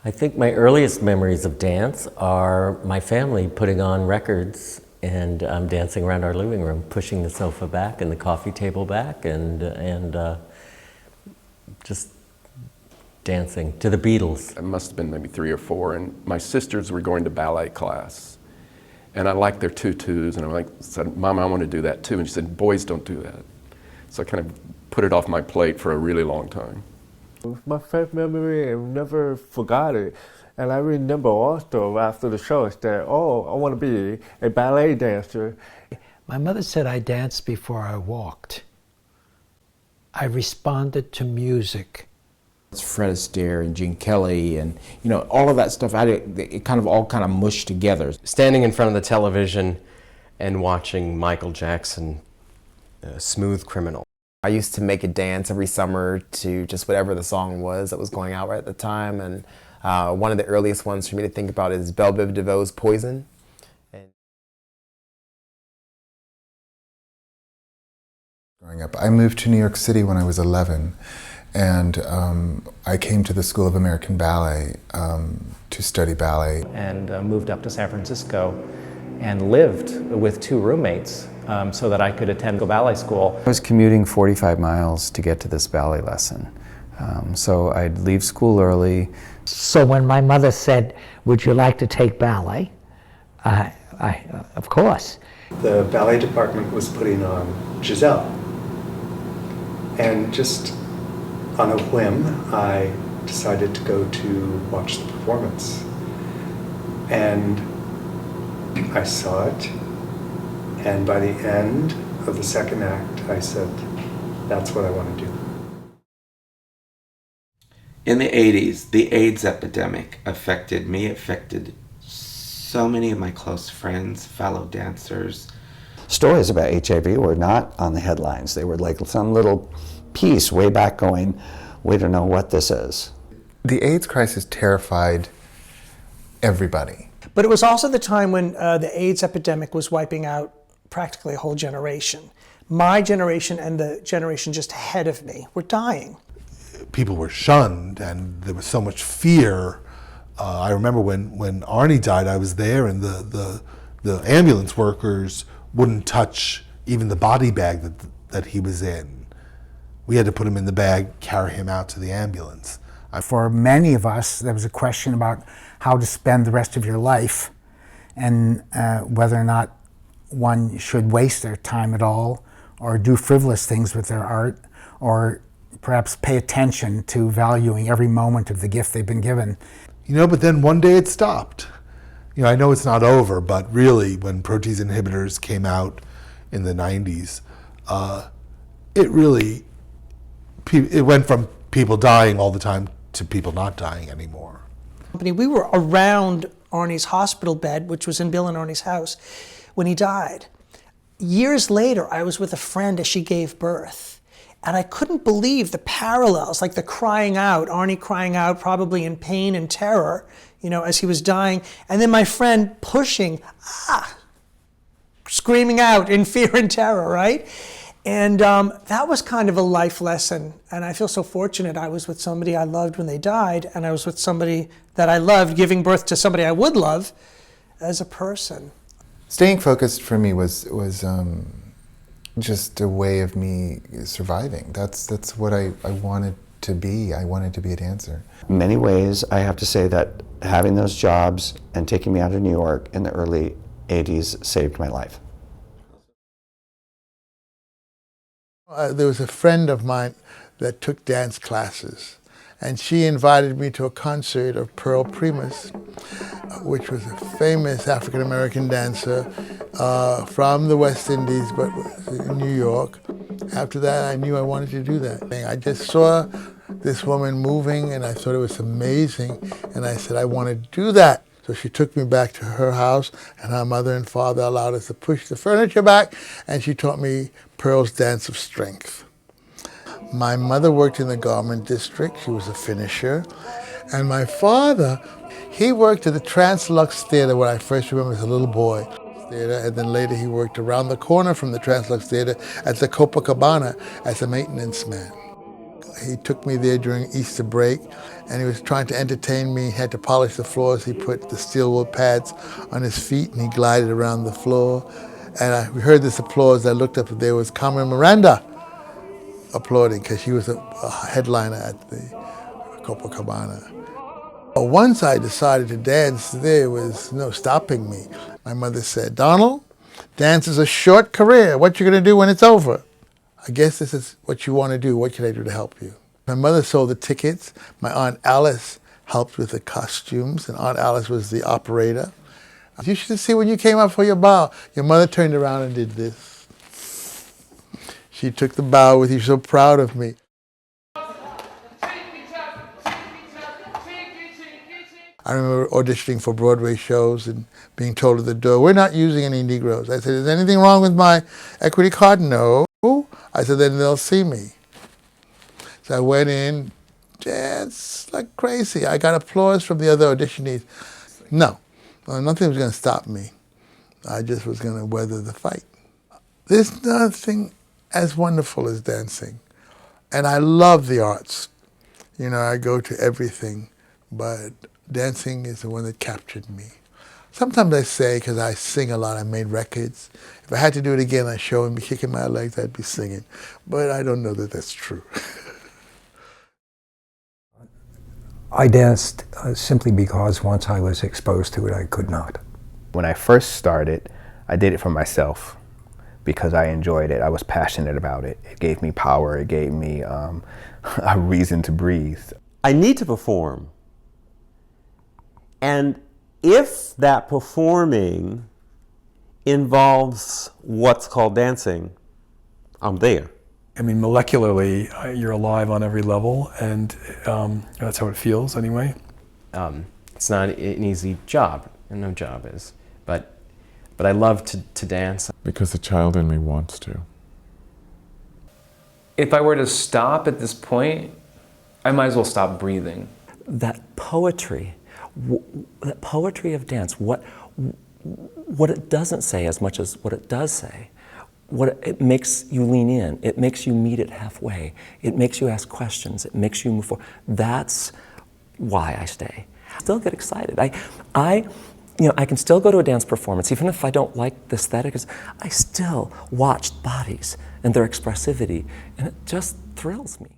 I think my earliest memories of dance are my family putting on records and dancing around our living room, pushing the sofa back and the coffee table back, and just dancing to the Beatles. I must have been maybe 3 or 4, and my sisters were going to ballet class. And I liked their tutus, and I said, Mom, I want to do that too. And she said, boys don't do that. So I kind of put it off my plate for a really long time. My favorite memory, I never forgot it. And I remember also after the show that, I want to be a ballet dancer. My mother said I danced before I walked. I responded to music. It's Fred Astaire and Gene Kelly and, all of that stuff, it kind of mushed together. Standing in front of the television and watching Michael Jackson, Smooth Criminal. I used to make a dance every summer to just whatever the song was that was going out right at the time. And one of the earliest ones for me to think about is Belle Biv DeVoe's Poison. Growing up, I moved to New York City when I was 11, and I came to the School of American Ballet to study ballet. And moved up to San Francisco and lived with 2 roommates so that I could attend ballet school. I was commuting 45 miles to get to this ballet lesson. So I'd leave school early. So when my mother said, would you like to take ballet? Of course. The ballet department was putting on Giselle. And just on a whim, I decided to go to watch the performance. And I saw it, and by the end of the second act, I said, that's what I want to do. In the 80s, the AIDS epidemic affected me, affected so many of my close friends, fellow dancers. Stories about HIV were not on the headlines. They were like some little piece way back going, we don't know what this is. The AIDS crisis terrified everybody. But it was also the time when the AIDS epidemic was wiping out practically a whole generation. My generation and the generation just ahead of me were dying. People were shunned and there was so much fear. I remember when Arnie died, I was there, and the ambulance workers wouldn't touch even the body bag that he was in. We had to put him in the bag, carry him out to the ambulance. For many of us, there was a question about how to spend the rest of your life, and whether or not one should waste their time at all, or do frivolous things with their art, or perhaps pay attention to valuing every moment of the gift they've been given. But then one day it stopped. I know it's not over, but really when protease inhibitors came out in the 90s, it went from people dying all the time to people not dying anymore. We were around Arnie's hospital bed, which was in Bill and Arnie's house, when he died. Years later, I was with a friend as she gave birth, and I couldn't believe the parallels, like the crying out, Arnie crying out probably in pain and terror, as he was dying, and then my friend pushing, screaming out in fear and terror, right? And that was kind of a life lesson, and I feel so fortunate. I was with somebody I loved when they died, and I was with somebody that I loved, giving birth to somebody I would love as a person. Staying focused for me was just a way of me surviving. That's what I wanted to be. I wanted to be a dancer. In many ways, I have to say that having those jobs and taking me out of New York in the early 80s saved my life. There was a friend of mine that took dance classes, and she invited me to a concert of Pearl Primus, which was a famous African-American dancer from the West Indies, but in New York. After that, I knew I wanted to do that. I just saw this woman moving, and I thought it was amazing, and I said, I want to do that. So she took me back to her house, and her mother and father allowed us to push the furniture back, and she taught me Pearl's Dance of Strength. My mother worked in the garment district. She was a finisher. And my father, he worked at the Trans-Lux Theater when I first remember as a little boy. And then later he worked around the corner from the Trans-Lux Theater at the Copacabana as a maintenance man. He took me there during Easter break, and he was trying to entertain me. He had to polish the floors. He put the steel wool pads on his feet, and he glided around the floor. And we heard this applause. I looked up, and there was Carmen Miranda applauding, because she was a headliner at the Copacabana. Once I decided to dance, there was no stopping me. My mother said, "Donald, dance is a short career. What you gonna do when it's over?" I guess this is what you want to do. What can I do to help you? My mother sold the tickets. My Aunt Alice helped with the costumes, and Aunt Alice was the operator. You should see when you came up for your bow. Your mother turned around and did this. She took the bow with you, so proud of me. I remember auditioning for Broadway shows and being told at the door, "We're not using any Negroes." I said, "Is anything wrong with my equity card?" "No." I said, "Then they'll see me." So I went in, danced like crazy. I got applause from the other auditionees. No, nothing was going to stop me. I just was going to weather the fight. There's nothing as wonderful as dancing. And I love the arts. You know, I go to everything, but dancing is the one that captured me. Sometimes I say, because I sing a lot, I made records. If I had to do it again, I'd show and be kicking my legs, I'd be singing. But I don't know that that's true. I danced simply because once I was exposed to it, I could not. When I first started, I did it for myself because I enjoyed it. I was passionate about it. It gave me power. It gave me a reason to breathe. I need to perform. And if that performing involves what's called dancing, I'm there. I mean, molecularly, you're alive on every level, and that's how it feels anyway. It's not an easy job, and no job is, but I love to dance. Because the child in me wants to. If I were to stop at this point, I might as well stop breathing. That poetry of dance, what it doesn't say as much as what it does say, it makes you lean in, it makes you meet it halfway, it makes you ask questions, it makes you move forward. That's why I stay. I still get excited. I can still go to a dance performance, even if I don't like the aesthetic. I still watch bodies and their expressivity, and it just thrills me.